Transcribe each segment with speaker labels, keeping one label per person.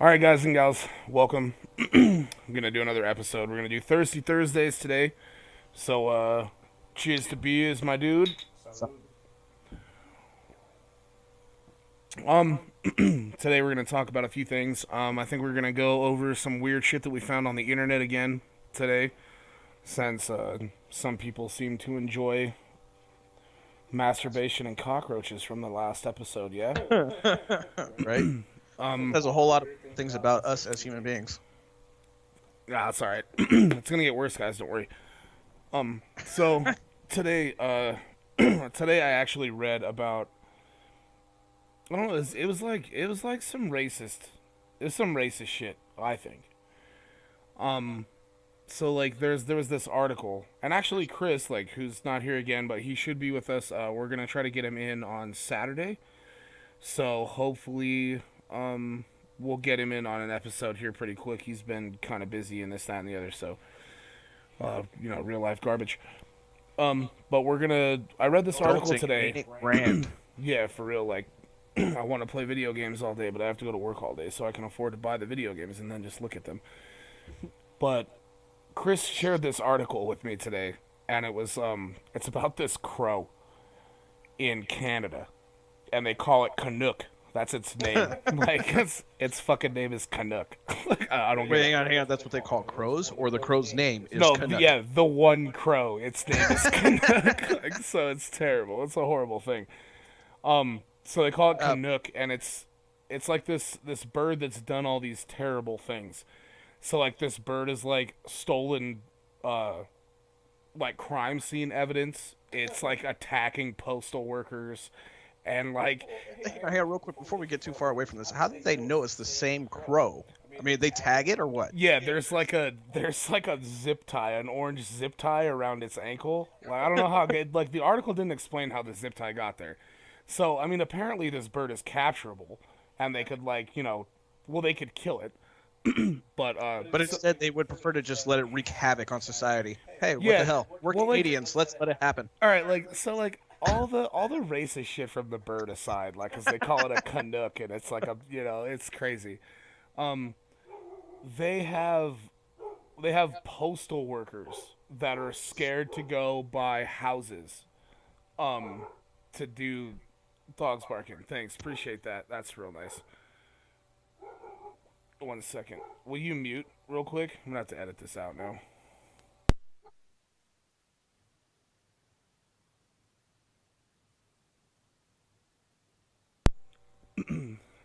Speaker 1: All right, guys and gals, welcome. I'm gonna do another episode. We're gonna do Thirsty Thursdays today. So, cheers to B is my dude. Today we're gonna talk about a few things. I think we're gonna go over some weird shit that we found on the internet again today, since some people seem to enjoy masturbation and cockroaches from the last episode. Yeah.
Speaker 2: Right? There's a whole lot of things about us as human beings.
Speaker 1: Yeah, that's all right. It's gonna get worse, guys. Don't worry. So today, today I actually read about. I don't know. It was like some racist. It was some racist shit. I think. So like, there was this article, and actually Chris, like, who's not here again, but he should be with us. We're gonna try to get him in on Saturday. So hopefully, we'll get him in on an episode here pretty quick. He's been kind of busy in this, that, and the other. So, real life garbage. But I read this article today.
Speaker 2: Grand.
Speaker 1: Yeah, for real. Like, I want to play video games all day, but I have to go to work all day, so I can afford to buy the video games and then just look at them. But Chris shared this article with me today, and it's about this crow in Canada, and they call it Canuck. That's its name. Like, its fucking name is Canuck. I don't get
Speaker 2: Wait,
Speaker 1: it.
Speaker 2: hang on. That's what they call crows, or the crow's name is
Speaker 1: No,
Speaker 2: Canuck?
Speaker 1: yeah, the one crow. Its name is Canuck. Like, so it's terrible. It's a horrible thing. So they call it Canuck, and it's like this bird that's done all these terrible things. So like, this bird is like stolen, like, crime scene evidence. It's like attacking postal workers, and like,
Speaker 2: Hang on, real quick, before we get too far away from this, how did they know it's the same crow? I mean, they tag it or what?
Speaker 1: yeah, there's like a zip tie, an orange zip tie around its ankle. Like, I don't know how good. Like, the article didn't explain how the zip tie got there. So I mean, apparently this bird is capturable, and they could, like, they could kill it. But
Speaker 2: instead, they would prefer to just let it wreak havoc on society. Hey, what
Speaker 1: Yeah,
Speaker 2: the hell? We're
Speaker 1: well, like-
Speaker 2: Canadians. Let's let it happen.
Speaker 1: all right, like, so like, all the racist shit from the bird aside, like, 'cause they call it a Canuck, and it's like it's crazy. They have postal workers that are scared to go by houses, to do dogs barking. Thanks, appreciate that. That's real nice. 1 second. Will you mute real quick? I'm gonna have to edit this out now.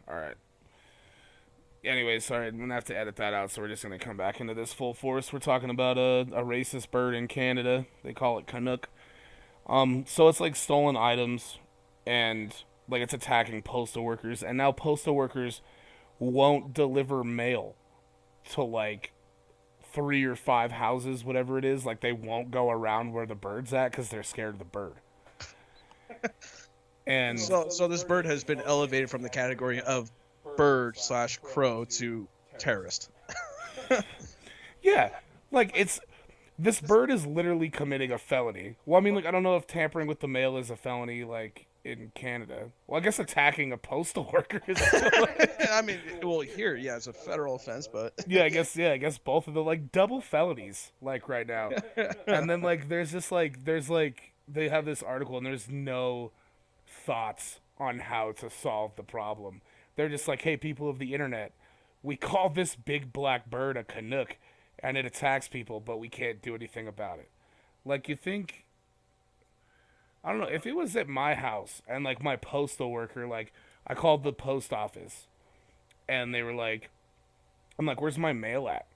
Speaker 1: All right. Anyway, sorry, I'm gonna have to edit that out, so we're just gonna come back into this full force. We're talking about a racist bird in Canada. They call it Canuck. So it's like stolen items, and like, it's attacking postal workers, and now postal workers won't deliver mail to like 3 or 5 houses, whatever it is. Like, they won't go around where the bird's at because they're scared of the bird. And
Speaker 2: So this bird has been elevated from the category of bird/crow to terrorist.
Speaker 1: yeah, like, this bird is literally committing a felony. Well, I mean, like, I don't know if tampering with the mail is a felony, like, in Canada. Well, I guess attacking a postal worker is still,
Speaker 2: I mean, well, here, yeah, it's a federal offense, but
Speaker 1: I guess both of them, like, double felonies, like, right now. And then, like, they have this article, and there's no thoughts on how to solve the problem. They're just like, hey, people of the internet, we call this big black bird a Canuck, and it attacks people, but we can't do anything about it. Like, you think, I don't know, if it was at my house, and like, my postal worker, like, I called the post office, and they were like, I'm like, where's my mail at?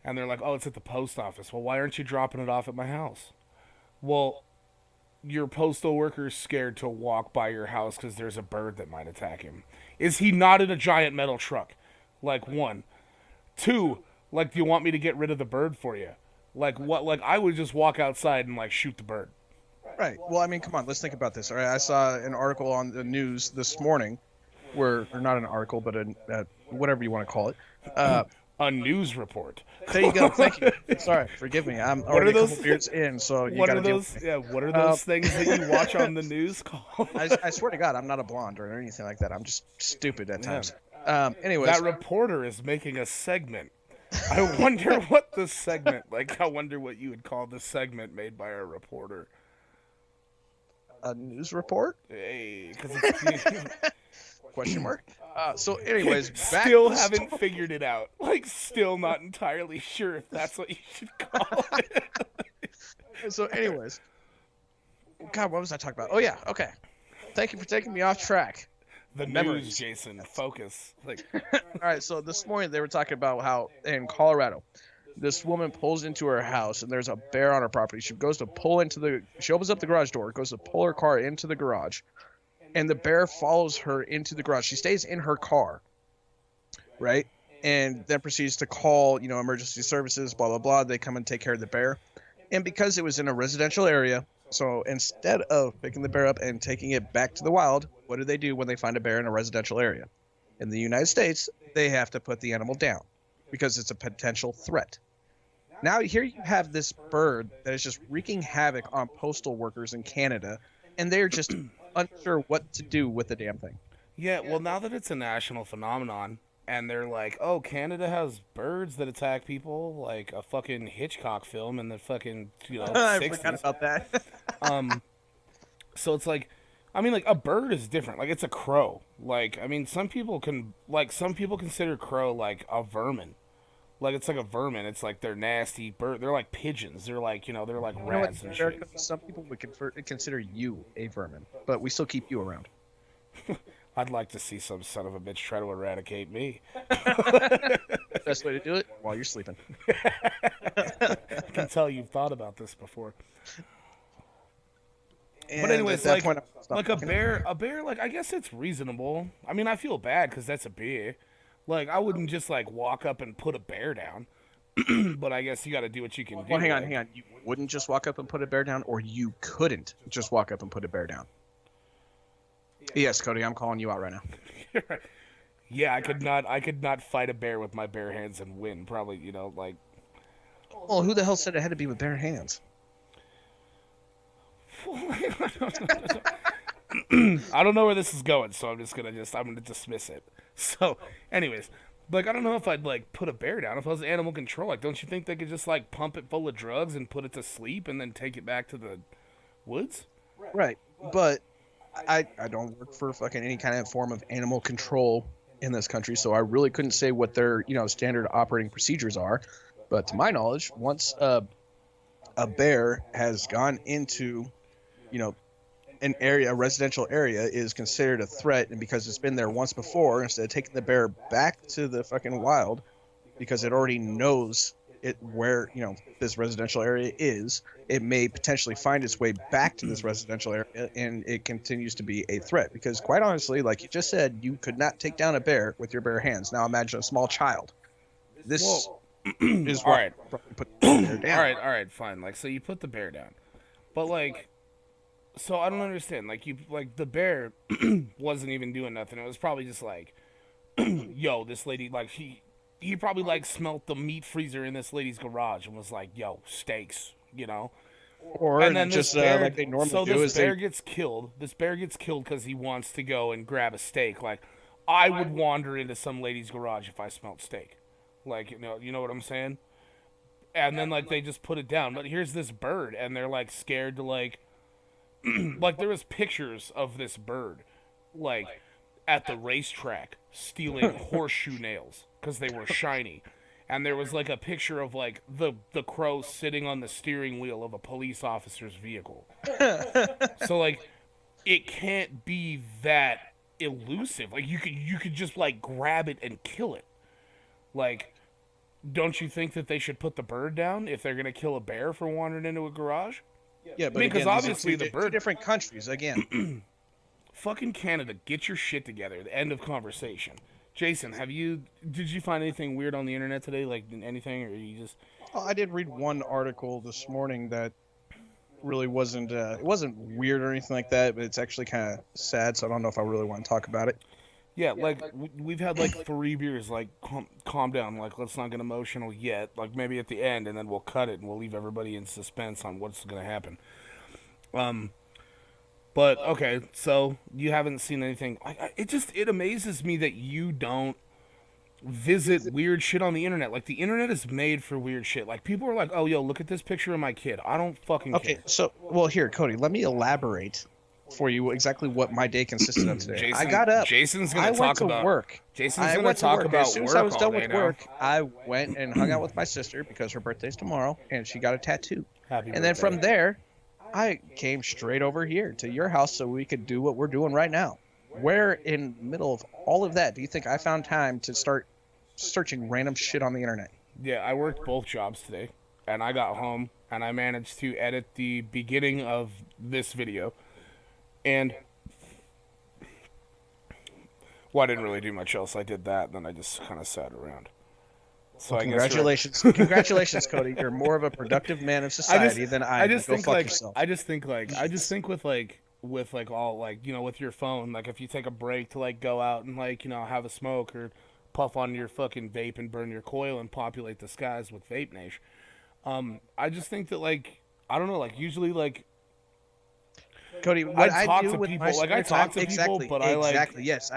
Speaker 1: And they're like, oh, it's at the post office. Well, why aren't you dropping it off at my house? Well, your postal worker's scared to walk by your house because there's a bird that might attack him. Is he not in a giant metal truck? Like, 1. 2, like, do you want me to get rid of the bird for you? Like, what? Like, I would just walk outside and, like, shoot the bird.
Speaker 2: right. Well, I mean, come on, let's think about this. All right, I saw an article on the news this morning, or not an article, but whatever you want to call it.
Speaker 1: A news report.
Speaker 2: There you go. Thank you. Sorry, forgive me. I'm already a couple beers in, so you
Speaker 1: What
Speaker 2: got
Speaker 1: are
Speaker 2: to deal
Speaker 1: those?
Speaker 2: with me.
Speaker 1: Yeah, what are those things that you watch on the news called?
Speaker 2: I swear to God, I'm not a blonde or anything like that. I'm just stupid at times. Anyways,
Speaker 1: That reporter is making a segment. I wonder what the segment, like, I wonder what you would call the segment made by a reporter.
Speaker 2: a news report?
Speaker 1: Hey, because it's
Speaker 2: Question mark. So, anyways, back
Speaker 1: still
Speaker 2: to the
Speaker 1: haven't
Speaker 2: story.
Speaker 1: figured it out. Like, still not entirely sure if that's what you should call it.
Speaker 2: So, anyways, God, what was I talking about? Oh yeah, okay. Thank you for taking me off track.
Speaker 1: The news,
Speaker 2: Memories.
Speaker 1: Jason. Focus. Like,
Speaker 2: All right, so this morning they were talking about how in Colorado, this woman pulls into her house and there's a bear on her property. She opens up the garage door, goes to pull her car into the garage, and the bear follows her into the garage. She stays in her car, right? And then proceeds to call, emergency services, blah, blah, blah. They come and take care of the bear. And because it was in a residential area, so instead of picking the bear up and taking it back to the wild, what do they do when they find a bear in a residential area? In the United States, they have to put the animal down because it's a potential threat. Now, here you have this bird that is just wreaking havoc on postal workers in Canada, and they're just unsure what to do with the damn thing.
Speaker 1: yeah, well, now that it's a national phenomenon, and they're like, oh, Canada has birds that attack people, like a fucking Hitchcock film in the fucking,
Speaker 2: I
Speaker 1: 60s.
Speaker 2: forgot about that.
Speaker 1: So it's like, I mean, like, a bird is different. Like, it's a crow. Like, I mean, some people consider crow like a vermin. Like, it's like a vermin. It's like they're nasty bird. They're like pigeons. They're like, they're like rats and shit.
Speaker 2: Some people would consider you a vermin, but we still keep you around.
Speaker 1: I'd like to see some son of a bitch try to eradicate me.
Speaker 2: Best way to do it while you're sleeping.
Speaker 1: I can tell you've thought about this before.
Speaker 2: And
Speaker 1: But anyways,
Speaker 2: at that point, I stopped
Speaker 1: like a
Speaker 2: talking.
Speaker 1: bear, like, I guess it's reasonable. I mean, I feel bad because that's a bear. Like, I wouldn't just like walk up and put a bear down. But I guess you got to do what you can do.
Speaker 2: Well, hang
Speaker 1: like-
Speaker 2: on. You wouldn't just walk up and put a bear down, or you couldn't just walk up and put a bear down. Yes, Cody, I'm calling you out right now.
Speaker 1: Yeah, I could not fight a bear with my bare hands and win. Probably, like.
Speaker 2: Well, who the hell said it had to be with bare hands?
Speaker 1: I don't know where this is going, so I'm gonna dismiss it. So, anyways, like, I don't know if I'd like put a bear down if I was animal control. Like, don't you think they could just like pump it full of drugs and put it to sleep and then take it back to the woods?
Speaker 2: Right, but I don't work for fucking any kind of form of animal control in this country, so I really couldn't say what their standard operating procedures are. But to my knowledge, once a bear has gone into a residential area, is considered a threat, and because it's been there once before, instead of taking the bear back to the fucking wild, because it already knows where this residential area is, it may potentially find its way back to this residential area, and it continues to be a threat. Because quite honestly, like you just said, you could not take down a bear with your bare hands. Now imagine a small child. This is
Speaker 1: All right.
Speaker 2: put the bear down.
Speaker 1: All right, fine. Like, so you put the bear down, but like, so I don't understand. Like, the bear wasn't even doing nothing. It was probably just like, yo, this lady, like, he probably like smelt the meat freezer in this lady's garage and was like, yo, steaks,
Speaker 2: Or
Speaker 1: And then
Speaker 2: just
Speaker 1: this bear,
Speaker 2: like they normally
Speaker 1: so
Speaker 2: do,
Speaker 1: this
Speaker 2: is
Speaker 1: bear
Speaker 2: they
Speaker 1: gets killed. This bear gets killed because he wants to go and grab a steak. Like, I would wander into some lady's garage if I smelled steak. Like, you know what I'm saying? And then like they just put it down. But here's this bird, and they're like scared to like, like there was pictures of this bird, like at the racetrack stealing horseshoe nails because they were shiny. And there was like a picture of like the crow sitting on the steering wheel of a police officer's vehicle. So like it can't be that elusive. Like you could just like grab it and kill it. Like, don't you think that they should put the bird down if they're gonna kill a bear for wandering into a garage?
Speaker 2: Yeah, but
Speaker 1: I mean, 'cause
Speaker 2: again, these are
Speaker 1: obviously the
Speaker 2: two
Speaker 1: bird-
Speaker 2: different countries again.
Speaker 1: Fucking Canada, get your shit together. The end of conversation. Jason, did you find anything weird on the internet today? Like anything, or you just?
Speaker 2: Well, I did read one article this morning that really wasn't it wasn't weird or anything like that, but it's actually kind of sad, so I don't know if I really want to talk about it.
Speaker 1: Yeah, like we've had like 3 beers. Like, calm down. Like, let's not get emotional yet. Like, maybe at the end, and then we'll cut it and we'll leave everybody in suspense on what's gonna happen. But okay, so you haven't seen anything. It amazes me that you don't visit weird shit on the internet. Like the internet is made for weird shit. Like people are like, "Oh, yo, look at this picture of my kid." I don't fucking
Speaker 2: Okay,
Speaker 1: care.
Speaker 2: so well, here, Cody, let me elaborate for you exactly what my day consisted of today. I got up.
Speaker 1: Jason's
Speaker 2: I
Speaker 1: gonna
Speaker 2: went
Speaker 1: talk
Speaker 2: to
Speaker 1: about
Speaker 2: work.
Speaker 1: Jason's
Speaker 2: I
Speaker 1: gonna
Speaker 2: went to
Speaker 1: talk
Speaker 2: work.
Speaker 1: about
Speaker 2: As soon
Speaker 1: work
Speaker 2: as I was
Speaker 1: all
Speaker 2: done
Speaker 1: day
Speaker 2: with
Speaker 1: now.
Speaker 2: work, I went and hung out with my sister because her birthday's tomorrow, and she got a tattoo.
Speaker 1: Happy
Speaker 2: And then
Speaker 1: birthday.
Speaker 2: from there, I came straight over here to your house so we could do what we're doing right now. Where in the middle of all of that do you think I found time to start searching random shit on the internet?
Speaker 1: Yeah, I worked both jobs today, and I got home and I managed to edit the beginning of this video, and well, I didn't really do much else. I did that, and then I just kind of sat around. So
Speaker 2: Well,
Speaker 1: I guess you're right.
Speaker 2: congratulations, congratulations, Cody. You're more of a productive man of society than I am.
Speaker 1: I just
Speaker 2: Go
Speaker 1: think
Speaker 2: fuck
Speaker 1: like
Speaker 2: yourself.
Speaker 1: I just think with like all like with your phone, like if you take a break to like go out and like have a smoke or puff on your fucking vape and burn your coil and populate the skies with vape nation. I just think that like I don't know, like usually like
Speaker 2: Cody, what I
Speaker 1: talk
Speaker 2: do
Speaker 1: to
Speaker 2: with
Speaker 1: people,
Speaker 2: my
Speaker 1: like I
Speaker 2: spare
Speaker 1: talk
Speaker 2: time,
Speaker 1: to people,
Speaker 2: exactly,
Speaker 1: but I like
Speaker 2: exactly. Yes,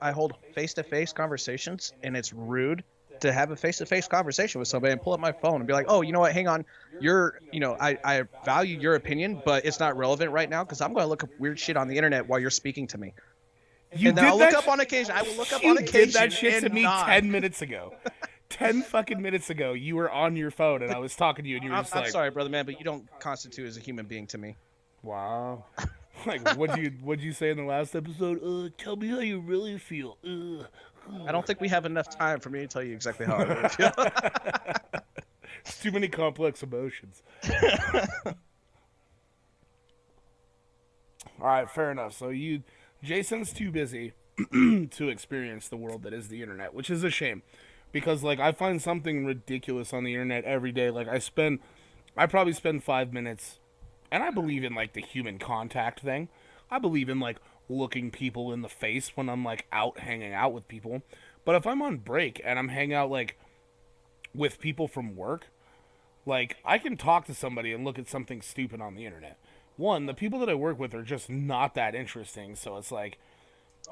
Speaker 2: I hold face-to-face conversations, and it's rude to have a face-to-face conversation with somebody and pull up my phone and be like, oh, you know what? Hang on, I value your opinion, but it's not relevant right now because I'm going to look up weird shit on the internet while you're speaking to me.
Speaker 1: you
Speaker 2: And then
Speaker 1: did
Speaker 2: I'll
Speaker 1: that
Speaker 2: look up
Speaker 1: sh-
Speaker 2: on occasion. I will look up
Speaker 1: you
Speaker 2: on occasion.
Speaker 1: did that shit to
Speaker 2: and
Speaker 1: me
Speaker 2: nod.
Speaker 1: 10 minutes ago. 10 fucking minutes ago, you were on your phone and I was talking to you and you were just
Speaker 2: I'm
Speaker 1: like,
Speaker 2: sorry, brother man, but you don't constitute as a human being to me.
Speaker 1: wow. Like, what'd you say in the last episode? Tell me how you really feel.
Speaker 2: I don't think we have enough time for me to tell you exactly how I really feel.
Speaker 1: It's too many complex emotions. All right, fair enough. So Jason's too busy to experience the world that is the internet, which is a shame, because like I find something ridiculous on the internet every day. Like I probably spend 5 minutes, and I believe in like the human contact thing. I believe in like looking people in the face when I'm like out hanging out with people. But if I'm on break and I'm hanging out like with people from work, like I can talk to somebody and look at something stupid on the internet. One, the people that I work with are just not that interesting, so it's like,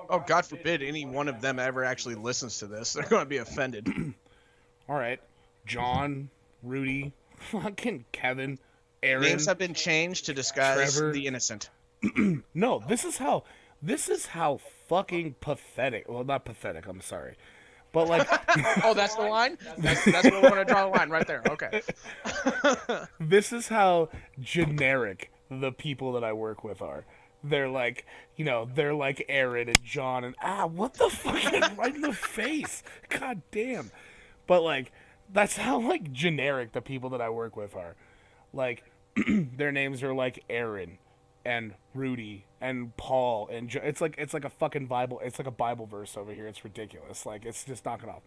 Speaker 2: Oh, God forbid any one of them ever actually listens to this. They're going to be offended.
Speaker 1: all right, John, Rudy, fucking Kevin, Aaron.
Speaker 2: Names have been changed to disguise
Speaker 1: Trevor.
Speaker 2: the innocent.
Speaker 1: No, this is how fucking pathetic. Well, not pathetic. I'm sorry, but like
Speaker 2: Oh, that's the line? That's where we want to draw the line right there. Okay.
Speaker 1: this is how generic the people that I work with are. They're like, they're like Aaron and John and what the fuck, right in the face. God damn. But like, that's how like generic the people that I work with are. Like, their names are like Aaron and Rudy and Paul and it's like a fucking Bible. It's like a Bible verse over here. It's ridiculous. Like, it's just knocking off.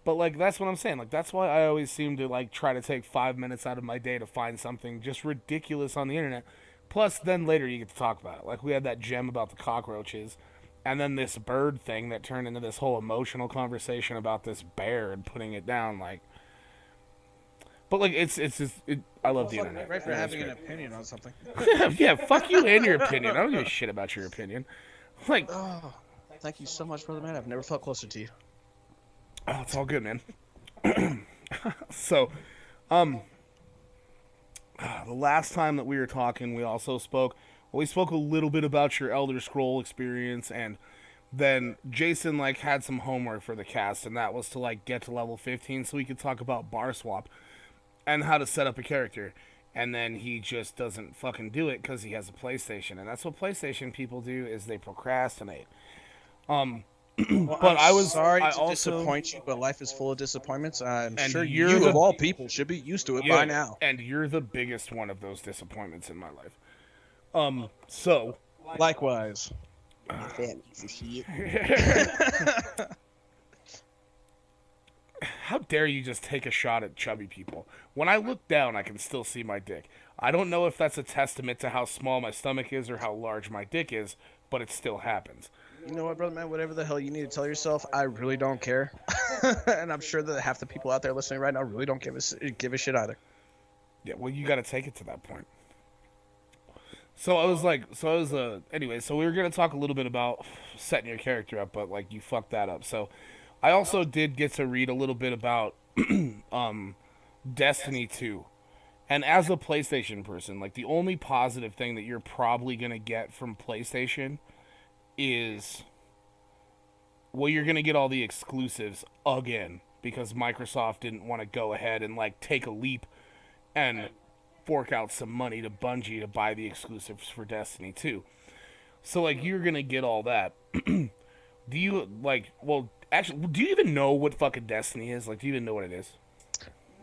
Speaker 1: But like that's what I'm saying. Like that's why I always seem to like try to take 5 minutes out of my day to find something just ridiculous on the internet. Plus, then later you get to talk about it. Like we had that gem about the cockroaches, and then this bird thing that turned into this whole emotional conversation about this bear and putting it down. Like, but like it's just I love the internet.
Speaker 2: Right for
Speaker 1: Yeah,
Speaker 2: having
Speaker 1: it's
Speaker 2: an opinion on something.
Speaker 1: great. Yeah, fuck you and your opinion. I don't give a shit about your opinion. Like,
Speaker 2: Oh, thank you so much, brother man. I've never felt closer to you.
Speaker 1: oh, it's all good, man. So, the last time that we were talking, we also spoke. Well, we spoke a little bit about your Elder Scroll experience, and then Jason like had some homework for the cast, and that was to like get to level 15 so we could talk about bar swap and how to set up a character. And then he just doesn't fucking do it because he has a PlayStation, and that's what PlayStation people do is they procrastinate.
Speaker 2: Well,
Speaker 1: But
Speaker 2: I'm
Speaker 1: I was
Speaker 2: sorry
Speaker 1: I
Speaker 2: to
Speaker 1: also
Speaker 2: disappoint you, but life is full of disappointments. I'm
Speaker 1: And
Speaker 2: sure
Speaker 1: you're
Speaker 2: you,
Speaker 1: the-
Speaker 2: of all people, should be used to it
Speaker 1: Yeah,
Speaker 2: by now.
Speaker 1: and you're the biggest one of those disappointments in my life. So
Speaker 2: Likewise.
Speaker 1: how dare you just take a shot at chubby people? When I look down, I can still see my dick. I don't know if that's a testament to how small my stomach is or how large my dick is, but it still happens.
Speaker 2: You know what, brother man? Whatever the hell you need to tell yourself, I really don't care. And I'm sure that half the people out there listening right now really don't give a shit either.
Speaker 1: Yeah, well, you got to take it to that point. Anyway, so we were gonna talk a little bit about setting your character up, but like you fucked that up. So I also did get to read a little bit about um Destiny 2. And as a PlayStation person, like the only positive thing that you're probably gonna get from PlayStation is, well, you're gonna get all the exclusives again because Microsoft didn't want to go ahead and like take a leap and fork out some money to Bungie to buy the exclusives for Destiny 2. So like you're gonna get all that. Do you like? Well, actually, do you even know what fucking Destiny is? Like, do you even know what it is?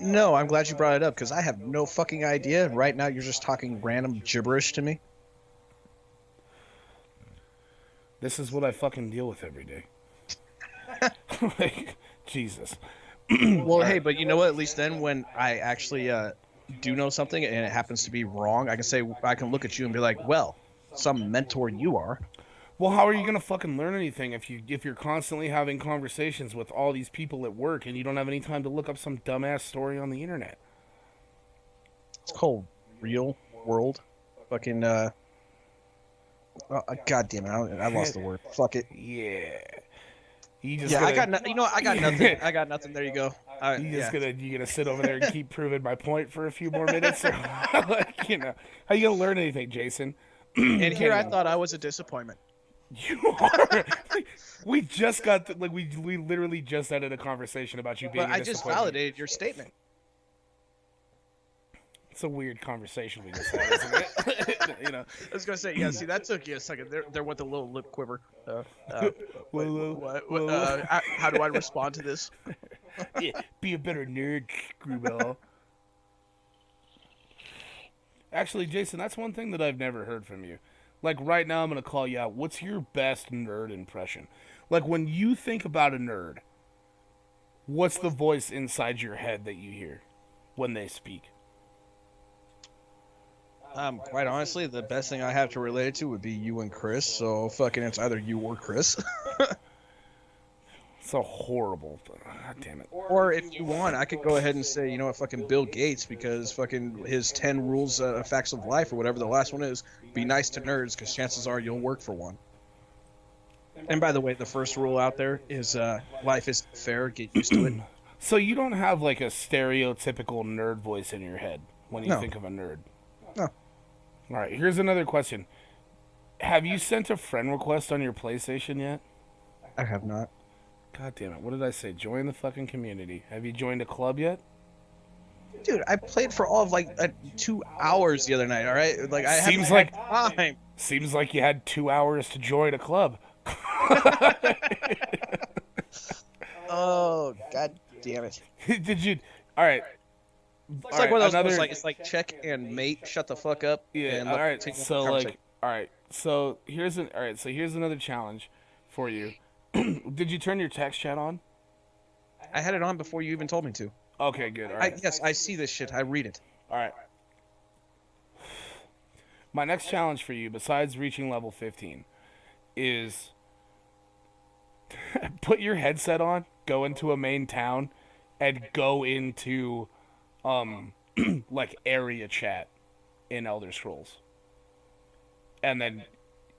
Speaker 2: No, I'm glad you brought it up because I have no fucking idea. Right now, you're just talking random gibberish to me.
Speaker 1: This is what I fucking deal with every day. Like, Jesus.
Speaker 2: Well, hey, but you know what? At least then, when I actually do know something and it happens to be wrong, I can look at you and be like, well, some mentor you are.
Speaker 1: Well, how are you gonna fucking learn anything if you're constantly having conversations with all these people at work and you don't have any time to look up some dumbass story on the internet?
Speaker 2: It's called real world. Fucking God damn it! I lost the word. Fuck it.
Speaker 1: Yeah.
Speaker 2: I got nothing. You know what? I got nothing. I got nothing. There you go.
Speaker 1: You gonna sit over there and keep proving my point for a few more minutes? Or, like, how you gonna learn anything, Jason?
Speaker 2: And here I thought I was a disappointment.
Speaker 1: You are. We just got we literally just ended a conversation about you being.
Speaker 2: But I just validated your statement.
Speaker 1: It's a weird conversation we just had, isn't it?
Speaker 2: I was gonna say, yeah. See, that took you a second. There went the little lip quiver. How do I respond to this?
Speaker 1: Yeah, be a better nerd, screwball. Actually, Jason, that's one thing that I've never heard from you. Like, right now, I'm going to call you out. What's your best nerd impression? Like, when you think about a nerd, what's the voice inside your head that you hear when they speak?
Speaker 2: Quite honestly, the best thing I have to relate it to would be you and Chris. So, fucking, it's either you or Chris.
Speaker 1: So horrible. God damn it.
Speaker 2: Or if you want, I could go ahead and say, fucking Bill Gates, because fucking his 10 rules, facts of life, or whatever the last one is, be nice to nerds, because chances are you'll work for one. And by the way, the first rule out there is life isn't fair, get used to it.
Speaker 1: So you don't have like a stereotypical nerd voice in your head when you think of a nerd?
Speaker 2: No.
Speaker 1: All right, here's another question. Have you sent a friend request on your PlayStation yet?
Speaker 2: I have not.
Speaker 1: God damn it. What did I say? Join the fucking community. Have you joined a club yet?
Speaker 2: Dude, I played for all of 2 hours the other night, all right? Like, I
Speaker 1: Seems
Speaker 2: haven't had time.
Speaker 1: Seems like you had 2 hours to join a club.
Speaker 2: Oh, god damn it.
Speaker 1: Did you... All right.
Speaker 2: It's like one of those it's like check and mate, shut the fuck up.
Speaker 1: Yeah,
Speaker 2: and
Speaker 1: all right. So here's another challenge for you. Did you turn your text chat on?
Speaker 2: I had it on before you even told me to.
Speaker 1: Okay, good. All right.
Speaker 2: Yes, I see this shit. I read it.
Speaker 1: All right. My next challenge for you, besides reaching level 15, is put your headset on, go into a main town, and go into, like, area chat in Elder Scrolls. And then,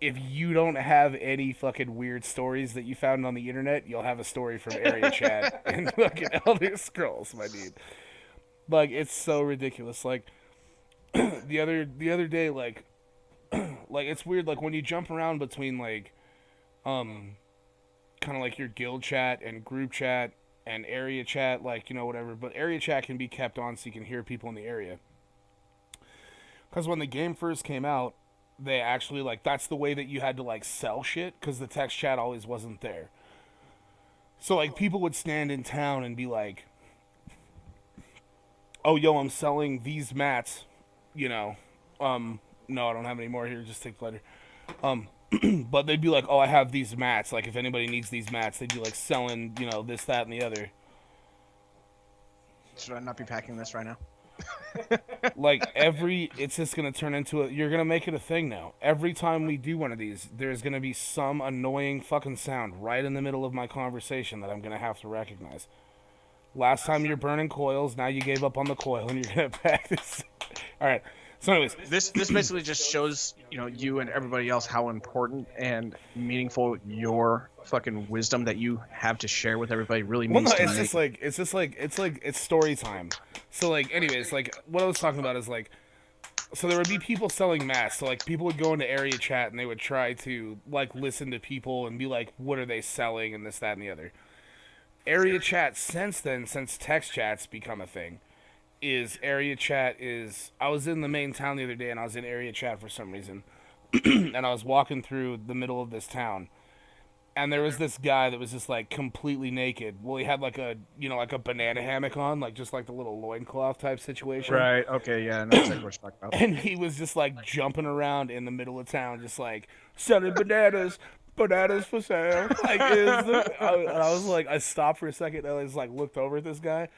Speaker 1: if you don't have any fucking weird stories that you found on the internet, you'll have a story from area chat in fucking Elder Scrolls, my dude. Like, it's so ridiculous. Like, the other day, like it's weird. Like, when you jump around between, like, kind of like your guild chat and group chat and area chat, like, whatever. But area chat can be kept on so you can hear people in the area. Because when the game first came out, they actually, like, that's the way that you had to, like, sell shit, because the text chat always wasn't there. So, like, people would stand in town and be like, oh, yo, I'm selling these mats, no, I don't have any more here, just take the letter. But they'd be like, oh, I have these mats, like, if anybody needs these mats, they'd be, like, selling, this, that, and the other.
Speaker 2: Should I not be packing this right now?
Speaker 1: Like, it's just going to turn into you're going to make it a thing now. Every time we do one of these, there's going to be some annoying fucking sound right in the middle of my conversation that I'm going to have to recognize. Last time you're burning coils, now you gave up on the coil and you're going to pack this. Alright, So, anyways,
Speaker 2: This basically just shows, you and everybody else how important and meaningful your fucking wisdom that you have to share with everybody really
Speaker 1: well,
Speaker 2: means
Speaker 1: no,
Speaker 2: to
Speaker 1: it's
Speaker 2: me.
Speaker 1: just like it's story time. So, like, anyways, like what I was talking about is like, so there would be people selling masks. So like people would go into area chat and they would try to like listen to people and be like, what are they selling and this, that, and the other. Area chat since then, since text chats become a thing, I was in the main town the other day and I was in area chat for some reason. And I was walking through the middle of this town. And there was this guy that was just like completely naked. Well, he had like like a banana hammock on, like just like the little loincloth type situation.
Speaker 2: Right. Okay. Yeah. I know exactly what you're talking about.
Speaker 1: And he was just like jumping around in the middle of town, just like selling bananas, bananas for sale. Like, I was like, I stopped for a second and I just like looked over at this guy.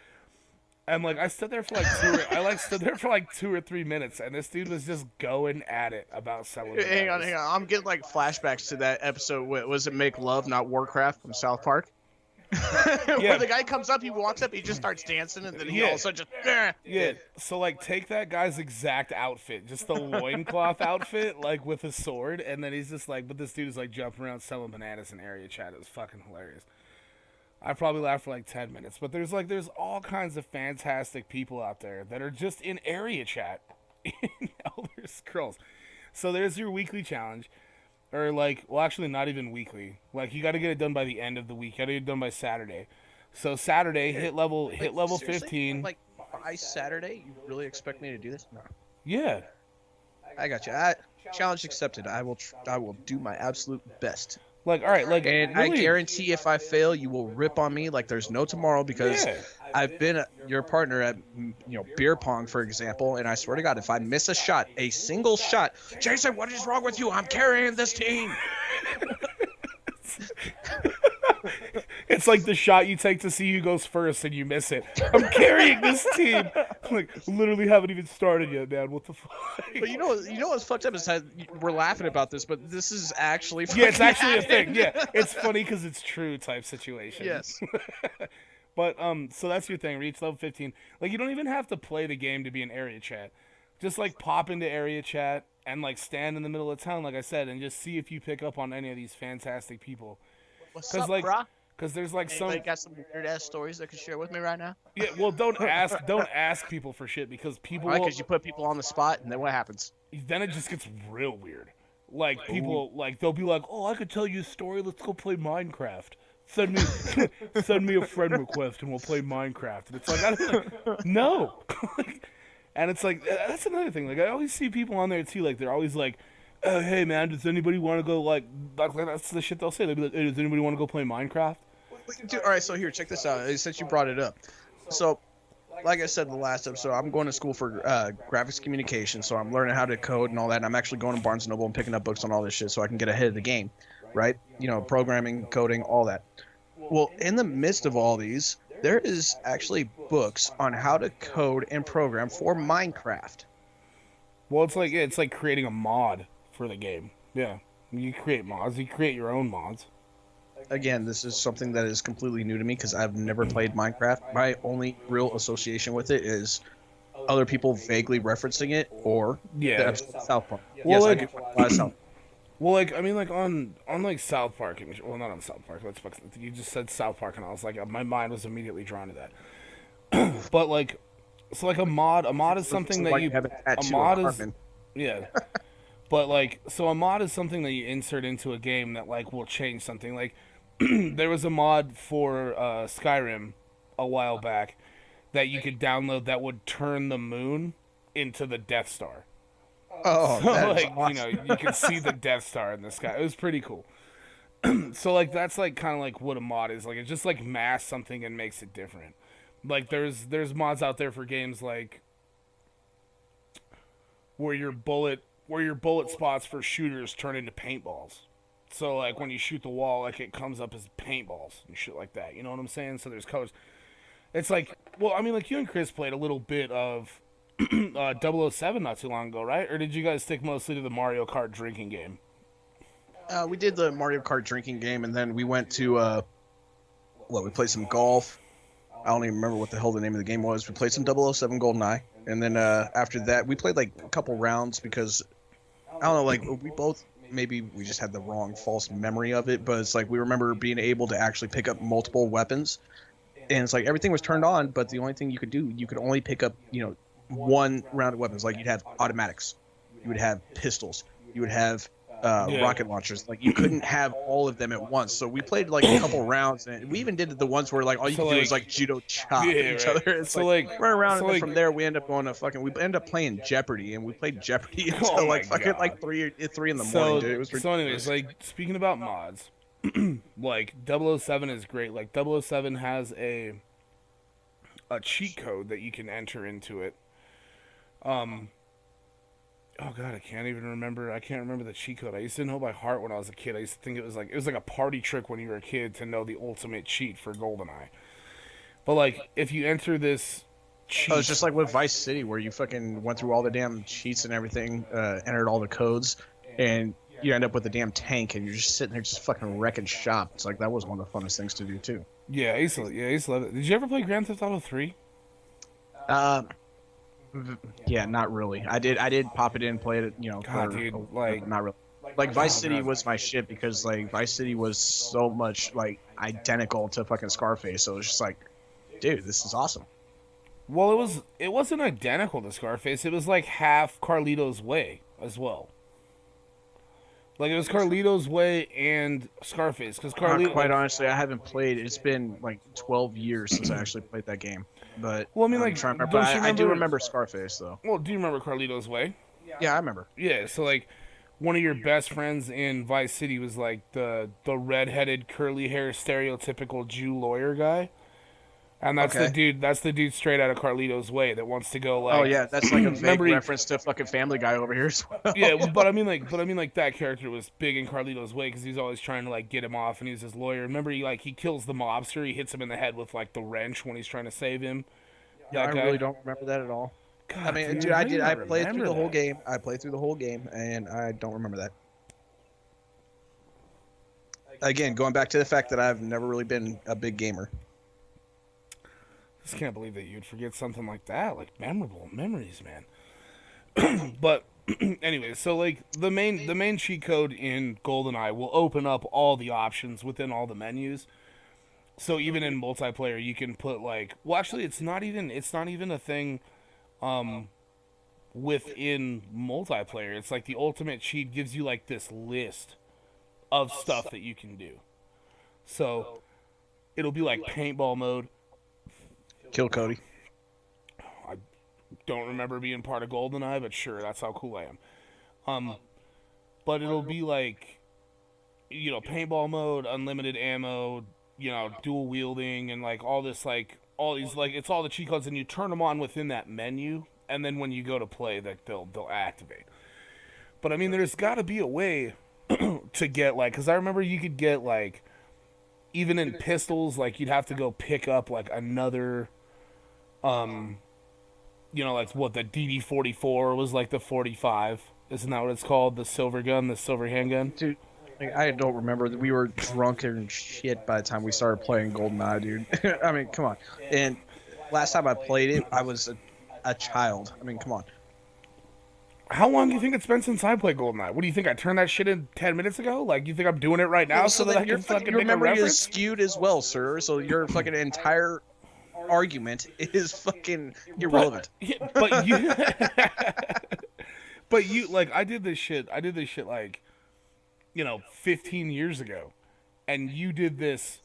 Speaker 1: And like I stood there for like stood there for like 2 or 3 minutes, and this dude was just going at it about selling.
Speaker 2: Hang on. I'm getting like flashbacks to that episode. Was it Make Love, Not Warcraft from South Park? Where the guy comes up, he walks up, he just starts dancing, and then he all of a sudden just
Speaker 1: yeah. So like take that guy's exact outfit, just the loincloth outfit, like with a sword, and then he's just like, but this dude is like jumping around selling bananas in area chat. It was fucking hilarious. I probably laughed for like 10 minutes, but there's all kinds of fantastic people out there that are just in area chat in Elder Scrolls. So there's your weekly challenge, or like, well, actually not even weekly. Like you got to get it done by the end of the week. You got to get it done by Saturday. So Saturday, hit level 15.
Speaker 2: Like by Saturday, you really expect me to do this? No.
Speaker 1: Yeah.
Speaker 2: I got you. Challenge accepted. I will do my absolute best.
Speaker 1: Like, all right, like,
Speaker 2: and really, I guarantee if I fail, you will rip on me like there's no tomorrow, because I've been your partner at, beer pong, for example, and I swear to God, if I miss a single shot, Jason, what is wrong with you? I'm carrying this team.
Speaker 1: It's like the shot you take to see who goes first and you miss it. I'm carrying this team. Like, literally haven't even started yet, man. What the fuck?
Speaker 2: But you know what's fucked up is how we're laughing about this, but this is actually
Speaker 1: it's actually a thing. Yeah, it's funny because it's true type situation.
Speaker 2: Yes.
Speaker 1: But so that's your thing. Reach level 15. Like, you don't even have to play the game to be in area chat. Just like pop into area chat and like stand in the middle of town, like I said, and just see if you pick up on any of these fantastic people.
Speaker 2: What's up, brah?
Speaker 1: Because there's like
Speaker 2: Anybody got some weird ass stories that could share with me right now?
Speaker 1: Yeah, well, don't ask people for shit, because people.
Speaker 2: Right, because you put people on the spot, and then what happens?
Speaker 1: Then it just gets real weird. Like people, like they'll be like, "Oh, I could tell you a story. Let's go play Minecraft. Send me a friend request, and we'll play Minecraft." And it's like, no. And it's like, that's another thing. Like, I always see people on there too. Like, they're always like, "Oh, hey man, does anybody want to go like?" That's the shit they'll say. They'll be like, "Hey, does anybody want to go play Minecraft?"
Speaker 2: Dude, all right, so here, check this out. Since you brought it up, so like I said in the last episode, I'm going to school for graphics communication, so I'm learning how to code and all that. And I'm actually going to Barnes & Noble and picking up books on all this shit so I can get ahead of the game, right? Programming, coding, all that. Well, in the midst of all these, there is actually books on how to code and program for Minecraft.
Speaker 1: Well, it's like creating a mod for the game. Yeah, you create mods. You create your own mods.
Speaker 2: Again, this is something that is completely new to me because I've never played Minecraft. My only real association with it is other people vaguely referencing it, or South Park.
Speaker 1: Well,
Speaker 2: yes,
Speaker 1: like,
Speaker 2: I do play a lot of South Park.
Speaker 1: Well, like, I mean, like on like South Park. Well, not on South Park. You just said South Park, and I was like, my mind was immediately drawn to that. But like, so like a mod is something that you a mod is yeah. But like, so a mod is something that you insert into a game that like will change something. Like, there was a mod for Skyrim a while back that you could download that would turn the moon into the Death Star.
Speaker 2: Oh,
Speaker 1: so
Speaker 2: that
Speaker 1: like,
Speaker 2: is awesome.
Speaker 1: you could see the Death Star in the sky. It was pretty cool. So like, that's like kind of like what a mod is. Like, it just like masks something and makes it different. Like, there's mods out there for games like where your bullet spots for shooters turn into paintballs. So like, when you shoot the wall, like, it comes up as paintballs and shit like that. You know what I'm saying? So there's colors. It's like, well, I mean, like, you and Chris played a little bit of 007 not too long ago, right? Or did you guys stick mostly to the Mario Kart drinking game?
Speaker 2: We did the Mario Kart drinking game, and then we went to we played some golf. I don't even remember what the hell the name of the game was. We played some 007 GoldenEye, and then after that, we played like a couple rounds because I don't know, like we both maybe we just had the wrong false memory of it, but it's like we remember being able to actually pick up multiple weapons, and it's like everything was turned on, but the only thing you could do, you could only pick up one round of weapons. Like you'd have automatics, you would have pistols, you would have rocket launchers. Like you couldn't have all of them at once. So we played like a couple rounds, and we even did the ones where like all you could do is like judo chop each other. It's so like run around, and then from there we end up going to fucking. We end up playing Jeopardy, and we played Jeopardy until like fucking like three in the morning, dude. It was ridiculous.
Speaker 1: So anyways, like speaking about mods, like 007 is great. Like 007 has a cheat code that you can enter into it. Oh god, I can't even remember. I can't remember the cheat code. I used to know by heart when I was a kid. I used to think it was like a party trick when you were a kid to know the ultimate cheat for GoldenEye. But like, if you enter this cheat,
Speaker 2: it's just like with Vice City, where you fucking went through all the damn cheats and everything, entered all the codes, and you end up with a damn tank, and you're just sitting there just fucking wrecking shop. It's like that was one of the funnest things to do too.
Speaker 1: Yeah, I used to love it. Did you ever play Grand Theft Auto 3?
Speaker 2: Yeah, not really. I did pop it in, play it,
Speaker 1: God, dude, like
Speaker 2: not really. Like Vice City was my shit because like Vice City was so much like identical to fucking Scarface, so it was just like, dude, this is awesome.
Speaker 1: Well, it wasn't identical to Scarface. It was like half Carlito's Way as well. Like it was Carlito's Way and Scarface, because Carlito.
Speaker 2: Quite honestly, I haven't played. It's been like 12 years since I actually played that game. But
Speaker 1: well, I mean, like,
Speaker 2: I do remember Scarface though.
Speaker 1: Well, do you remember Carlito's Way?
Speaker 2: Yeah, I remember.
Speaker 1: Yeah, so like, one of your best friends in Vice City was like the redheaded, curly hair, stereotypical Jew lawyer guy. And that's the dude. That's the dude straight out of Carlito's Way that wants to go like.
Speaker 2: Oh yeah, that's like a vague reference to fucking Family Guy over here as well.
Speaker 1: Yeah, but I mean like that character was big in Carlito's Way because he's always trying to like get him off, and he's his lawyer. Remember, he kills the mobster. He hits him in the head with like the wrench when he's trying to save him.
Speaker 2: Yeah, I really don't remember that at all. God, I mean, dude, I did. I played through the whole game. I played through the whole game, and I don't remember that. Again, going back to the fact that I've never really been a big gamer.
Speaker 1: Just can't believe that you'd forget something like that, like memorable memories, man. But anyway, so like the main cheat code in GoldenEye will open up all the options within all the menus. So even in multiplayer, you can put like, well, actually, it's not even a thing within multiplayer. It's like the ultimate cheat gives you like this list of stuff that you can do. So it'll be like paintball mode.
Speaker 2: Kill Cody.
Speaker 1: I don't remember being part of GoldenEye, but sure, that's how cool I am. But it'll be like, paintball mode, unlimited ammo, dual wielding, and like all this, like all these, like it's all the cheat codes, and you turn them on within that menu, and then when you go to play, that they'll activate. But I mean, there's got to be a way to get like, because I remember you could get like, even in pistols, like you'd have to go pick up like another. Like what the DD-44 was like the 45. Isn't that what it's called? The silver gun, the silver handgun?
Speaker 2: Dude, I don't remember. We were drunk and shit by the time we started playing GoldenEye, dude. I mean, come on. And last time I played it, I was a child. I mean, come on.
Speaker 1: How long do you think it's been since I played GoldenEye? What do you think? I turned that shit in 10 minutes ago? Like, you think I'm doing it right now so that I can fucking make a reference?
Speaker 2: Your memory is skewed as well, sir. So your fucking entire argument is fucking irrelevant.
Speaker 1: But you, but you, like, I did this shit like, 15 years ago, and you did this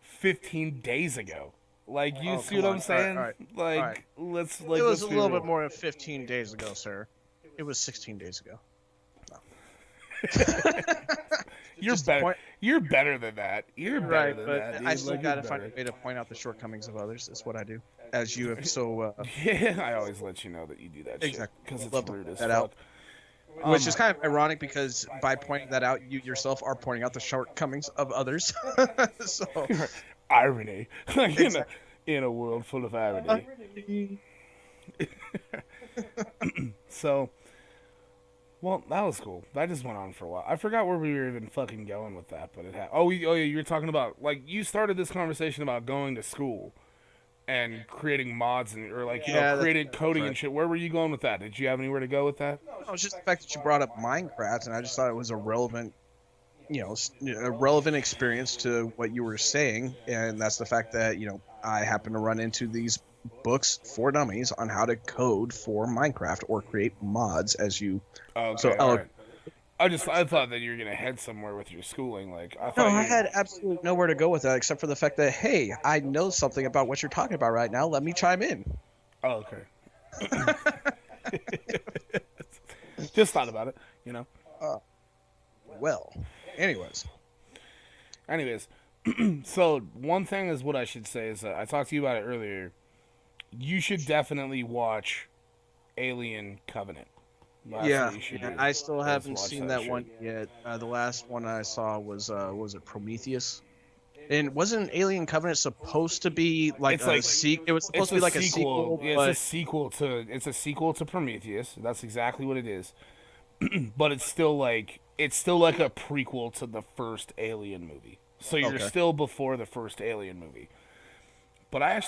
Speaker 1: 15 days ago. Like, you see what I'm saying?
Speaker 2: All right.
Speaker 1: Like, let's.
Speaker 2: It was a little bit more than 15 days ago, sir. It was 16 days ago. No.
Speaker 1: You're better. You're better than that. You're better than that.
Speaker 2: I still gotta find a way to point out the shortcomings of others. That's what I do. As you have so.
Speaker 1: Yeah, I always let you know that you do that.
Speaker 2: Exactly.
Speaker 1: Because it's
Speaker 2: love
Speaker 1: rude as
Speaker 2: that
Speaker 1: fuck.
Speaker 2: out. Which is kind of ironic because by pointing that out, you yourself are pointing out the shortcomings of others. So.
Speaker 1: Irony. In a world full of irony. So. Well, that was cool. That just went on for a while. I forgot where we were even fucking going with that, but it had. Oh yeah, you were talking about, like, you started this conversation about going to school, and creating mods and or like
Speaker 2: Yeah,
Speaker 1: creating coding
Speaker 2: right.
Speaker 1: and shit. Where were you going with that? Did you have anywhere to go with that?
Speaker 2: No, it's just the fact that you brought up Minecraft, and I just thought it was a relevant, a relevant experience to what you were saying, and that's the fact that I happen to run into these books for dummies on how to code for Minecraft or create mods, as you
Speaker 1: Okay,
Speaker 2: so
Speaker 1: all right. I thought that you were gonna head somewhere with your schooling. Like I
Speaker 2: No,
Speaker 1: thought
Speaker 2: I
Speaker 1: you.
Speaker 2: had absolutely nowhere to go with that except for the fact that, hey, I know something about what you're talking about right now. Let me chime in.
Speaker 1: Oh, okay. Just thought about it,
Speaker 2: Well, anyways.
Speaker 1: So one thing is what I should say is that I talked to you about it earlier. You should definitely watch Alien Covenant.
Speaker 2: Yeah,
Speaker 1: What you should
Speaker 2: yeah,
Speaker 1: do
Speaker 2: I still
Speaker 1: is
Speaker 2: haven't
Speaker 1: watch
Speaker 2: seen that
Speaker 1: shit.
Speaker 2: one yet. The last one I saw was it Prometheus? And wasn't Alien Covenant supposed to be like
Speaker 1: It's
Speaker 2: a
Speaker 1: like
Speaker 2: sequel? It was
Speaker 1: it's
Speaker 2: supposed to be like a sequel,
Speaker 1: Yeah,
Speaker 2: but
Speaker 1: it's a sequel to Prometheus. That's exactly what it is. But it's still like a prequel to the first Alien movie. So you're
Speaker 2: okay.
Speaker 1: still before the first Alien movie. But I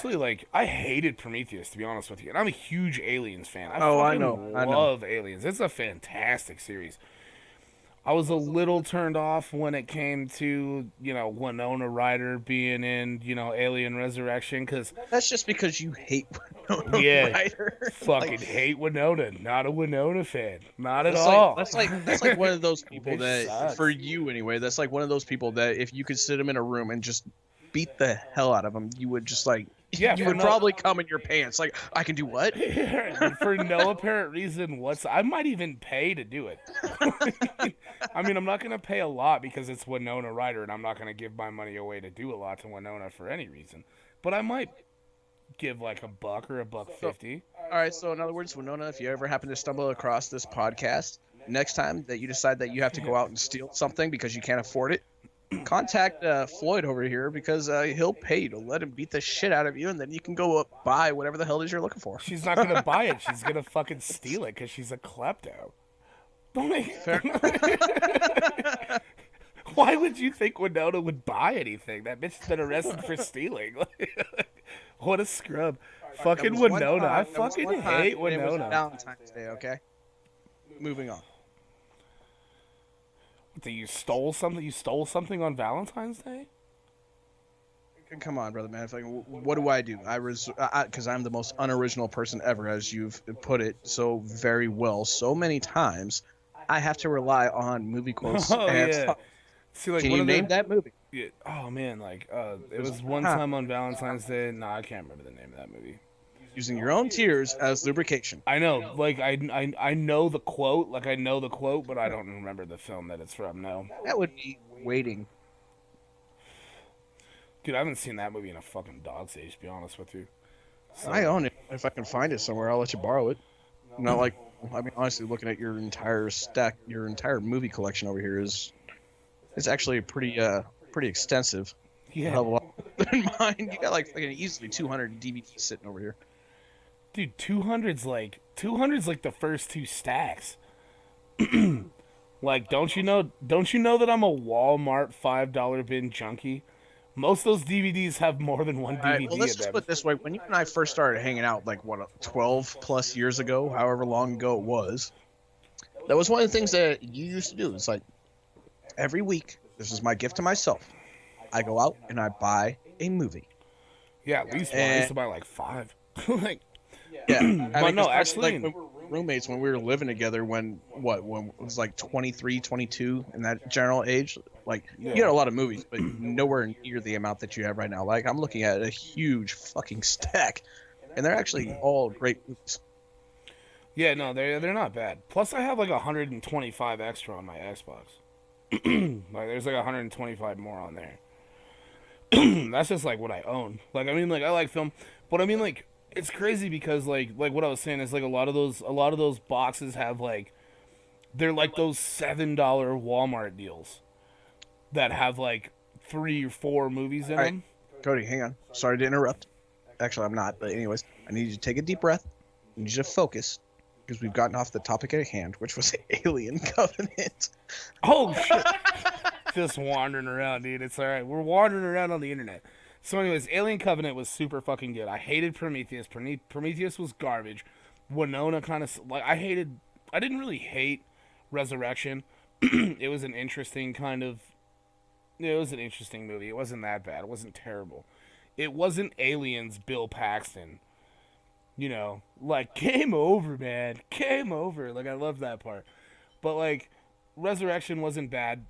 Speaker 1: hated Prometheus, to be honest with you. And I'm a huge Aliens fan. I
Speaker 2: Oh, I
Speaker 1: fucking
Speaker 2: know, I know.
Speaker 1: love Aliens. It's a fantastic series. I was a little turned off when it came to, Winona Ryder being in, Alien Resurrection, because,
Speaker 2: That's just because you hate Winona
Speaker 1: yeah,
Speaker 2: Ryder.
Speaker 1: fucking hate Winona. Not a Winona fan. Not at
Speaker 2: That's
Speaker 1: all.
Speaker 2: that's like one of those people
Speaker 1: Bitch
Speaker 2: that,
Speaker 1: sucks.
Speaker 2: for you anyway, that's like one of those people that if you could sit them in a room and just beat the hell out of them, you would just like,
Speaker 1: Yeah,
Speaker 2: you
Speaker 1: for
Speaker 2: would
Speaker 1: no-
Speaker 2: probably come in your pants. Like, I can do what?
Speaker 1: For no apparent reason I might even pay to do it. I mean, I'm not going to pay a lot because it's Winona Ryder, and I'm not going to give my money away to do a lot to Winona for any reason. But I might give like $1 or $1.50.
Speaker 2: All right, so in other words, Winona, if you ever happen to stumble across this podcast, next time that you decide that you have to go out and steal something because you can't afford it, contact Floyd over here because he'll pay you to let him beat the shit out of you, and then you can go up buy whatever the hell it is you're looking for.
Speaker 1: She's not going to buy it. She's going to fucking steal it because she's a klepto.
Speaker 2: Fair.
Speaker 1: Why would you think Winona would buy anything? That bitch's been arrested for stealing. What a scrub. Fucking Winona. I fucking hate
Speaker 2: It was
Speaker 1: Winona.
Speaker 2: Valentine's Day, okay? Moving on.
Speaker 1: You stole something? You stole something on Valentine's Day?
Speaker 2: Come on, brother, man. What do I do? Because I'm the most unoriginal person ever, as you've put it so very well, so many times. I have to rely on movie quotes.
Speaker 1: Oh,
Speaker 2: and
Speaker 1: yeah. See, like,
Speaker 2: Can
Speaker 1: one
Speaker 2: you
Speaker 1: of the-
Speaker 2: name that movie?
Speaker 1: Yeah. Oh, man, it was one time on Valentine's Day. Nah, I can't remember the name of that movie.
Speaker 2: Using your own tears as lubrication.
Speaker 1: I know, I know the quote, but I don't remember the film that it's from, no.
Speaker 2: That would be Waiting.
Speaker 1: Dude, I haven't seen that movie in a fucking dog's age, to be honest with you. So,
Speaker 2: I own it. If I can find it somewhere, I'll let you borrow it. Not like, I mean, honestly, looking at your entire stack, your entire movie collection over here is actually pretty extensive.
Speaker 1: yeah.
Speaker 2: Hell of a lot than mine. You got like fucking easily 200 DVDs sitting over here.
Speaker 1: Dude, 200's like the first two stacks. Like, don't you know that I'm a Walmart $5 bin junkie? Most of those DVDs have more than one DVD
Speaker 2: All right, well, let's
Speaker 1: in
Speaker 2: just
Speaker 1: them.
Speaker 2: put it this way: when you and I first started hanging out, like 12 plus years ago, however long ago it was, that was one of the things that you used to do. It's like every week, this is my gift to myself. I go out and I buy a movie.
Speaker 1: Yeah, at least one. I used to buy like 5. Like,
Speaker 2: Yeah,
Speaker 1: Well, no,
Speaker 2: 'cause
Speaker 1: actually-
Speaker 2: like when we were roommates, when we were living together, when it was like 23, 22 in that general age, like
Speaker 1: Yeah.
Speaker 2: you had a lot of movies, but nowhere near the amount that you have right now. Like I'm looking at a huge fucking stack, and they're actually all great movies.
Speaker 1: yeah, no, they're not bad. Plus, I have like 125 extra on my Xbox. Like, there's like 125 more on there. That's just like what I own. Like, I mean, like I like film, but I mean, like it's crazy because like what I was saying is like a lot of those boxes have like they're like those $7 Walmart deals that have like 3 or 4 movies in
Speaker 2: All right.
Speaker 1: them.
Speaker 2: Cody, hang on. Sorry to interrupt. Actually, I'm not. But anyways, I need you to take a deep breath. I need you to focus because we've gotten off the topic at hand, which was Alien Covenant.
Speaker 1: Oh shit! Just wandering around, dude. It's all right. We're wandering around on the internet. So, anyways, Alien Covenant was super fucking good. I hated Prometheus. Prometheus was garbage. Winona kind of like I didn't really hate Resurrection. It was an interesting kind of. It was an interesting movie. It wasn't that bad. It wasn't terrible. It wasn't Aliens. Bill Paxton. Like game over, man. Game over. Like I love that part. But like, Resurrection wasn't bad.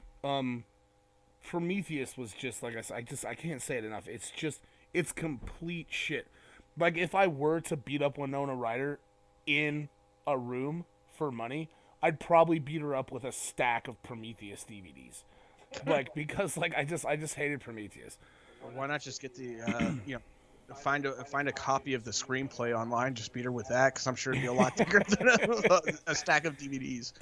Speaker 1: Prometheus was just like I can't say it enough. It's complete shit. Like if I were to beat up Winona Ryder in a room for money, I'd probably beat her up with a stack of Prometheus DVDs. Like because like I just hated Prometheus.
Speaker 2: Why not just get the find a copy of the screenplay online, just beat her with that, because I'm sure it'd be a lot thicker than a stack of DVDs.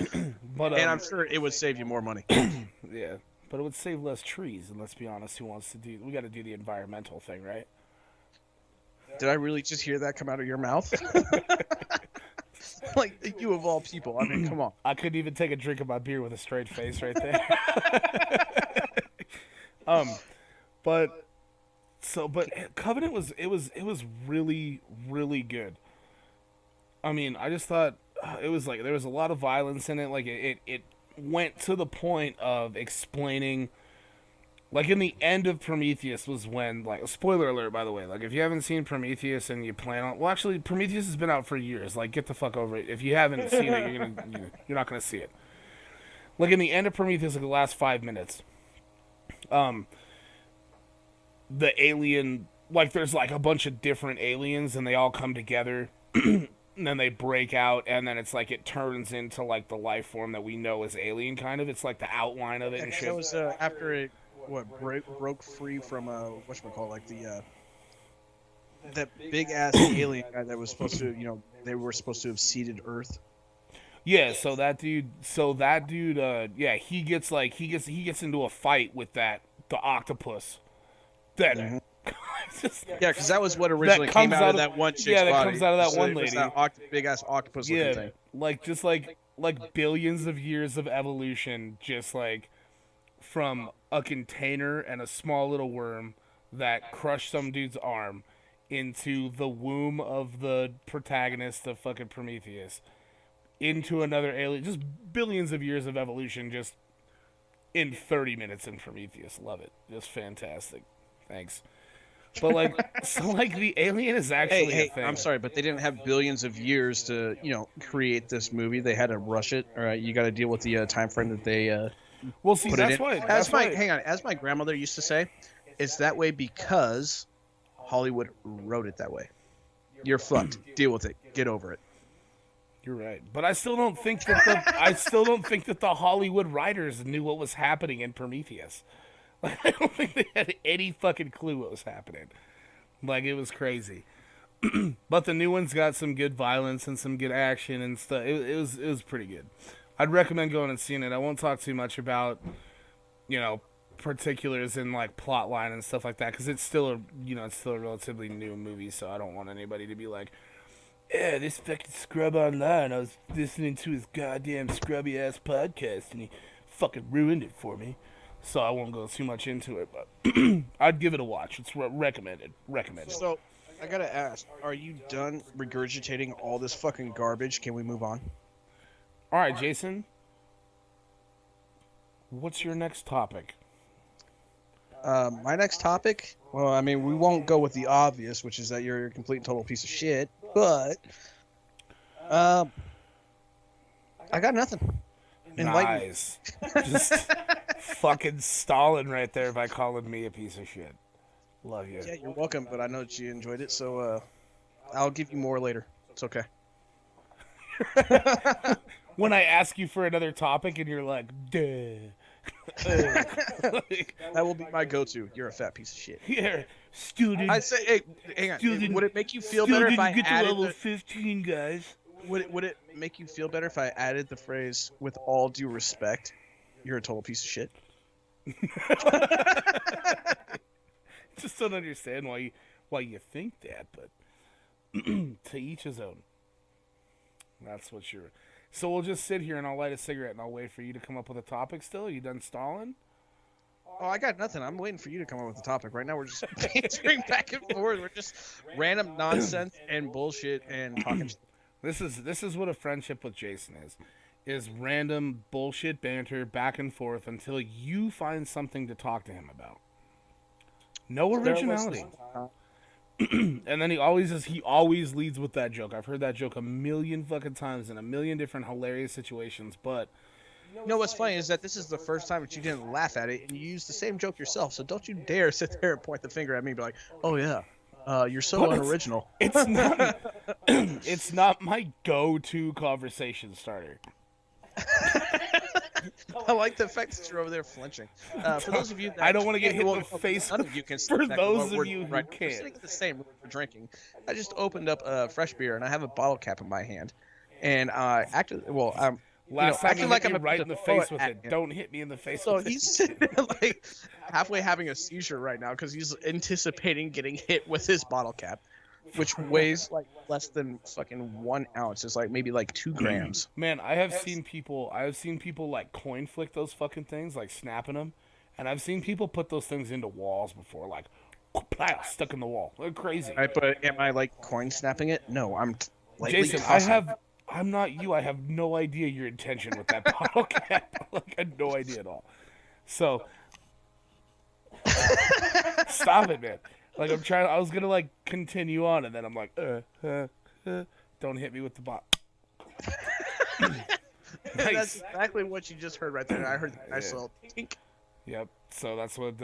Speaker 1: But
Speaker 2: and I'm sure it would save you more money.
Speaker 1: Yeah, but it would save less trees. And let's be honest, we got to do the environmental thing, right?
Speaker 2: Did I really just hear that come out of your mouth? Like you of all people. I mean, come on.
Speaker 1: I couldn't even take a drink of my beer with a straight face right there. But Covenant was really, really good. I mean, I just thought it was like there was a lot of violence in it. Like it went to the point of explaining. Like in the end of Prometheus was when, like, spoiler alert, by the way, like if you haven't seen Prometheus and you plan on, well, actually Prometheus has been out for years. Like get the fuck over it. If you haven't seen it, you're not gonna see it. Like in the end of Prometheus, like the last 5 minutes, the alien, like there's like a bunch of different aliens and they all come together. And then they break out, and then it's like it turns into like the life form that we know as alien. Kind of, it's like the outline of it and shit.
Speaker 2: That was after it. Broke free from whatchamacallit, like that big ass alien guy that was supposed to, they were supposed to have seeded Earth.
Speaker 1: Yeah, so that dude, yeah, he gets into a fight with the octopus. That
Speaker 2: yeah, because that was what originally came out of that one chick's body.
Speaker 1: Yeah, that comes out of that one lady.
Speaker 2: That big ass octopus looking thing.
Speaker 1: Like just like billions of years of evolution, just like from a container and a small little worm that crushed some dude's arm into the womb of the protagonist of fucking Prometheus, into another alien. Just billions of years of evolution just in 30 minutes in Prometheus. Love it. Just fantastic. Thanks. But like, so like the alien is actually a thing.
Speaker 2: I'm sorry, but they didn't have billions of years to, create this movie. They had to rush it. All right, you got to deal with the time frame that they
Speaker 1: well, see, that's why.
Speaker 2: Hang on. As my grandmother used to say, it's that way because Hollywood wrote it that way. You're fucked. Deal with it. Get over it.
Speaker 1: You're right, but I still don't think that the Hollywood writers knew what was happening in Prometheus. Like, I don't think they had any fucking clue what was happening. Like it was crazy. But the new one's got some good violence and some good action and stuff. It was pretty good. I'd recommend going and seeing it. I won't talk too much about, particulars in like plot line and stuff like that because it's still a relatively new movie. So I don't want anybody to be like, yeah, this fucking scrub online. I was listening to his goddamn scrubby ass podcast and he fucking ruined it for me. So I won't go too much into it, but I'd give it a watch. It's recommended.
Speaker 2: So I gotta ask, are you done regurgitating all this fucking garbage? Can we move on?
Speaker 1: All right, Jason. What's your next topic?
Speaker 2: My next topic? Well, I mean, we won't go with the obvious, which is that you're a complete and total piece of shit, but I got nothing.
Speaker 1: Nice. Just fucking stalling right there by calling me a piece of shit. Love you.
Speaker 2: Yeah, you're welcome, but I know that you enjoyed it, so I'll give you more later. It's okay.
Speaker 1: When I ask you for another topic and you're like, duh.
Speaker 2: That will be my go-to. You're a fat piece of shit.
Speaker 1: Here, student.
Speaker 2: I say, hey, hang on.
Speaker 1: Student,
Speaker 2: would it make you feel better if I
Speaker 1: get
Speaker 2: added
Speaker 1: to level 15, guys?
Speaker 2: Would it make you feel better if I added the phrase, with all due respect, you're a total piece of shit?
Speaker 1: Just don't understand why you think that, but to each his own. That's what you're... So we'll just sit here and I'll light a cigarette and I'll wait for you to come up with a topic still? Are you done stalling?
Speaker 2: Oh, I got nothing. I'm waiting for you to come up with the topic. Right now, we're just bantering back and forth. We're just random nonsense and bullshit and talking.
Speaker 1: This is what a friendship with Jason is random bullshit banter back and forth until you find something to talk to him about. No originality. And then he always leads with that joke. I've heard that joke a million fucking times in a million different hilarious situations, but
Speaker 2: You know what's funny is that this is the first time that you didn't laugh at it, and you used the same joke yourself. So don't you dare sit there and point the finger at me and be like, "Oh yeah, you're so
Speaker 1: But
Speaker 2: unoriginal."
Speaker 1: it's not it's not my go-to conversation starter.
Speaker 2: I like the fact that you're over there flinching. For those of you that
Speaker 1: I don't want to get hit in the
Speaker 2: well,
Speaker 1: face
Speaker 2: none of you can
Speaker 1: for
Speaker 2: see
Speaker 1: those
Speaker 2: what
Speaker 1: of you who
Speaker 2: right, we're
Speaker 1: can't.
Speaker 2: sitting in the same room for drinking. I just opened up a fresh beer and I have a bottle cap in my hand, and actually, well, I'm
Speaker 1: Last time
Speaker 2: acting
Speaker 1: you
Speaker 2: like
Speaker 1: hit
Speaker 2: I'm
Speaker 1: me right
Speaker 2: about
Speaker 1: in the
Speaker 2: to throw
Speaker 1: face with
Speaker 2: at
Speaker 1: it.
Speaker 2: him.
Speaker 1: Don't hit me in the face
Speaker 2: So
Speaker 1: with it.
Speaker 2: he's sitting there like halfway having a seizure right now because he's anticipating getting hit with his bottle cap, which weighs like less than fucking 1 ounce. It's like maybe like 2 grams.
Speaker 1: Man, I have seen people like coin flick those fucking things, like snapping them, and I've seen people put those things into walls before, like plow, stuck in the wall. They're crazy.
Speaker 2: Right, but am I like coin snapping it? No, I'm lightly
Speaker 1: Jason,
Speaker 2: tossing.
Speaker 1: I'm not you. I have no idea your intention with that bottle cap. Like, I had no idea at all. So, stop it, man. Like, I was gonna, like, continue on, and then I'm like, don't hit me with the bot.
Speaker 2: That's
Speaker 1: Nice.
Speaker 2: exactly what you just heard right there. I heard the nice little tink.
Speaker 1: Yep. So that's what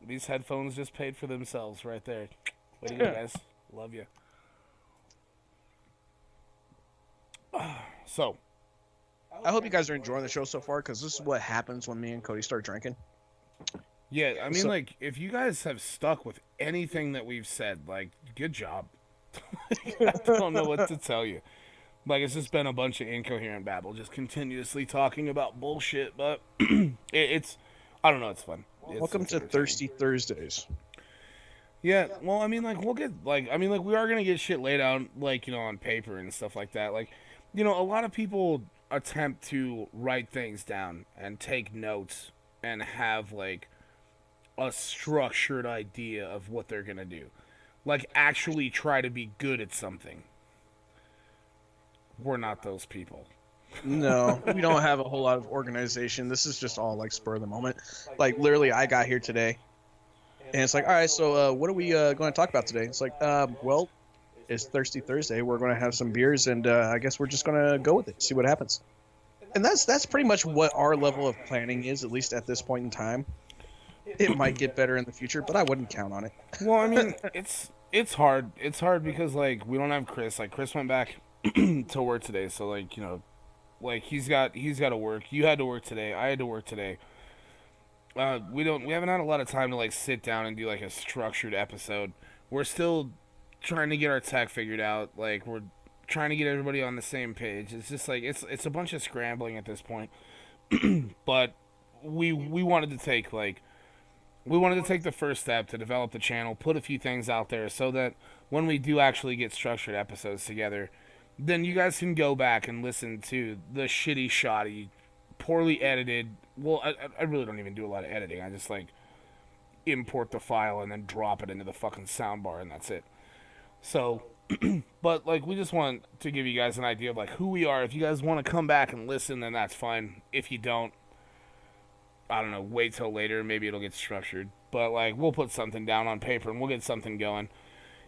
Speaker 1: these headphones just paid for themselves right there. Way to go, guys. Love you. So,
Speaker 2: I hope you guys are enjoying the show so far because this is what happens when me and Cody start drinking.
Speaker 1: yeah, I mean,
Speaker 2: So-
Speaker 1: like, if you guys have stuck with anything that we've said, like, good job. I don't know what to tell you. Like, it's just been a bunch of incoherent babble, just continuously talking about bullshit, but it's, I don't know, it's fun.
Speaker 2: Welcome
Speaker 1: It's
Speaker 2: to
Speaker 1: entertaining.
Speaker 2: Thirsty Thursdays.
Speaker 1: Yeah, well, I mean, like, we'll get, like, I mean, like, we are going to get shit laid out, like, you know, on paper and stuff like that. Like, you know, a lot of people attempt to write things down and take notes and have, like, a structured idea of what they're going to do. Like, actually try to be good at something. We're not those people.
Speaker 2: No, we don't have a whole lot of organization. This is just all like spur of the moment. Like literally, I got here today, and it's like, all right, so what are we going to talk about today? It's like, well, it's Thirsty Thursday. We're going to have some beers, and I guess we're just going to go with it, see what happens. And that's pretty much what our level of planning is, at least at this point in time. It might get better in the future, but I wouldn't count on it.
Speaker 1: Well, I mean, it's hard. It's hard because, like, we don't have Chris. Like, Chris went back to work today, so, like, you know, like, he's got to work. You had to work today. I had to work today. We haven't had a lot of time to, like, sit down and do, like, a structured episode. We're still trying to get our tech figured out. Like, we're trying to get everybody on the same page. It's just like it's a bunch of scrambling at this point. But we wanted to take the first step to develop the channel, put a few things out there so that when we do actually get structured episodes together, then you guys can go back and listen to the shitty, shoddy, poorly edited. Well, I really don't even do a lot of editing. I just, like, import the file and then drop it into the fucking soundbar, and that's it. So, but, like, we just want to give you guys an idea of, like, who we are. If you guys want to come back and listen, then that's fine. If you don't, I don't know, wait till later. Maybe it'll get structured. But, like, we'll put something down on paper and we'll get something going.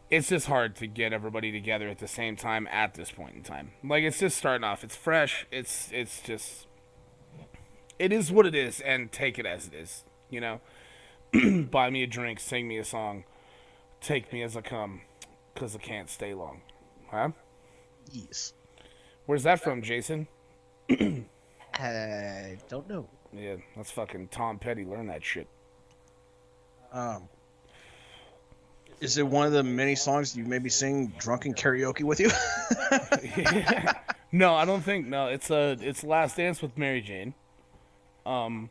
Speaker 1: It's just hard to get everybody together at the same time at this point in time. Like, it's just starting off. It's fresh. It's just... It is what it is, and take it as it is, you know? Buy me a drink, sing me a song, take me as I come, because I can't stay long. Huh?
Speaker 2: Yes.
Speaker 1: Where's that from, Jason?
Speaker 2: I don't know.
Speaker 1: Yeah, that's fucking Tom Petty. Learn that shit.
Speaker 2: Is it one of the many songs you maybe sing drunken karaoke with you?
Speaker 1: No, I don't think. No, it's Last Dance with Mary Jane. And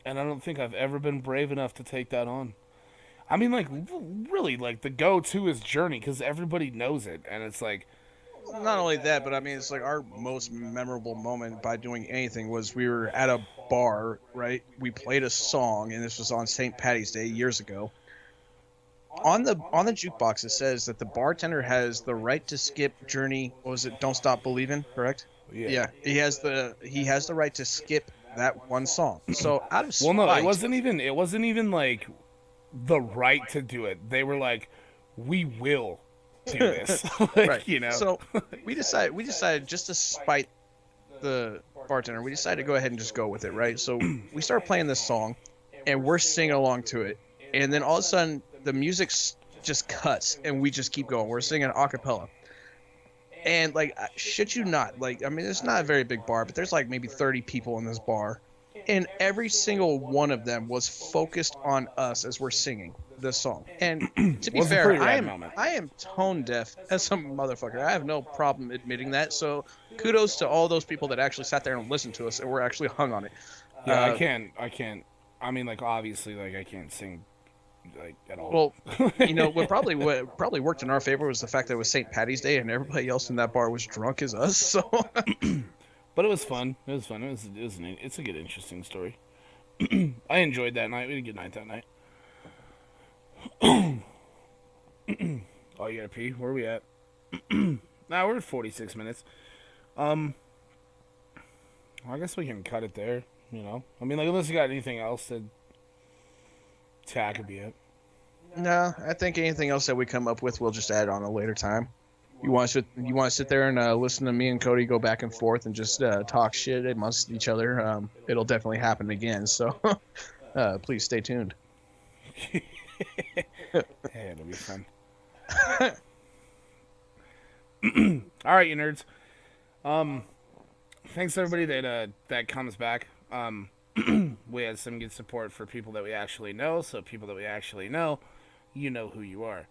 Speaker 1: I don't think I've ever been brave enough to take that on. I mean, like, really, like, the go-to is Journey, because everybody knows it, and it's like,
Speaker 2: Not only that, but I mean, it's like our most memorable moment by doing anything was we were at a bar, right? We played a song, and this was on St. Patty's Day years ago. On the jukebox, it says that the bartender has the right to skip Journey. What was it? Don't Stop Believing, correct? Yeah, he has the right to skip that one song. So out of
Speaker 1: Well,
Speaker 2: spite,
Speaker 1: no, it wasn't even like the right to do it. They were like, we will do this. Like,
Speaker 2: right?
Speaker 1: you know.
Speaker 2: So we decided just to spite the bartender. We decided to go ahead and just go with it, right? So we started playing this song, and we're singing along to it, and then all of a sudden the music just cuts, and we just keep going. We're singing a cappella. And like, shit you not, like, I mean, it's not a very big bar, but there's like maybe 30 people in this bar, and every single one of them was focused on us as we're singing this song. And to be
Speaker 1: Was a
Speaker 2: fair,
Speaker 1: pretty
Speaker 2: I
Speaker 1: rad
Speaker 2: am
Speaker 1: moment.
Speaker 2: I am tone deaf as a motherfucker. I have no problem admitting that. So kudos to all those people that actually sat there and listened to us and were actually hung on it.
Speaker 1: Yeah,
Speaker 2: Uh,
Speaker 1: I can't. I mean, like, obviously, like, I can't sing, like, at all.
Speaker 2: Well, what probably worked in our favor was the fact that it was St. Patty's Day and everybody else in that bar was drunk as us. So
Speaker 1: But it was fun. It was fun. It's a good, interesting story. I enjoyed that night. We had a good night that night. Oh, you gotta pee? Where are we at? Nah, we're at 46 minutes. Well, I guess we can cut it there. You know, I mean, like, unless you got anything else to that could be it.
Speaker 2: no, I think anything else that we come up with, we'll just add on a later time. You want to sit there and listen to me and Cody go back and forth and just talk shit amongst each other. It'll definitely happen again. So please stay tuned.
Speaker 1: Hey, it'll be fun. All right, you nerds. Thanks to everybody that comes back. We had some good support for people that we actually know. So people that we actually know, you know who you are.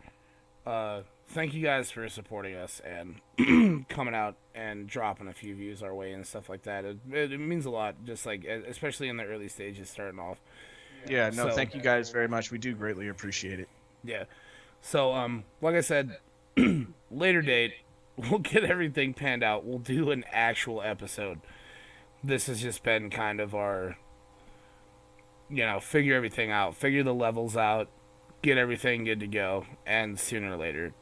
Speaker 1: Thank you guys for supporting us and coming out and dropping a few views our way and stuff like that. It means a lot, just like, especially in the early stages starting off.
Speaker 2: Yeah, no,
Speaker 1: So-
Speaker 2: thank you guys very much. We do greatly appreciate it.
Speaker 1: Yeah. So, like I said, later date, we'll get everything panned out. We'll do an actual episode. This has just been kind of our, figure everything out, figure the levels out, get everything good to go, and sooner or later,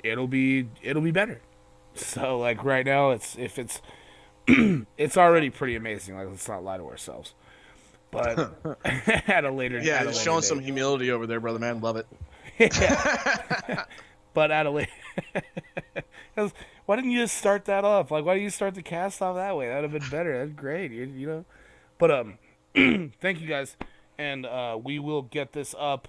Speaker 1: it'll be better. So, like, right now, it's it's already pretty amazing. Like, let's not lie to ourselves. But at a later,
Speaker 2: Yeah,
Speaker 1: at a
Speaker 2: just
Speaker 1: later
Speaker 2: showing
Speaker 1: date.
Speaker 2: some humility over there, brother man. Love it.
Speaker 1: But at a later, why didn't you just start that off? Like, why didn't you start the cast off that way? That'd have been better. That's great, you know. But thank you guys, and we will get this up.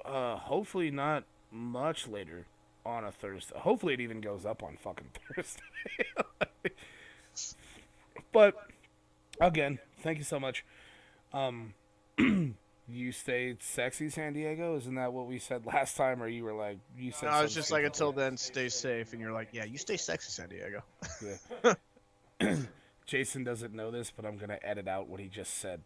Speaker 1: Hopefully not much later on a Thursday. Hopefully it even goes up on fucking Thursday. But again, thank you so much. You stay sexy, San Diego? Isn't that what we said last time? Or you were like, you said?
Speaker 2: I was
Speaker 1: something
Speaker 2: just like,
Speaker 1: stupid?
Speaker 2: until then, stay safe. And you're like, yeah, you stay sexy, San Diego.
Speaker 1: Yeah. Jason doesn't know this, but I'm gonna edit out what he just said.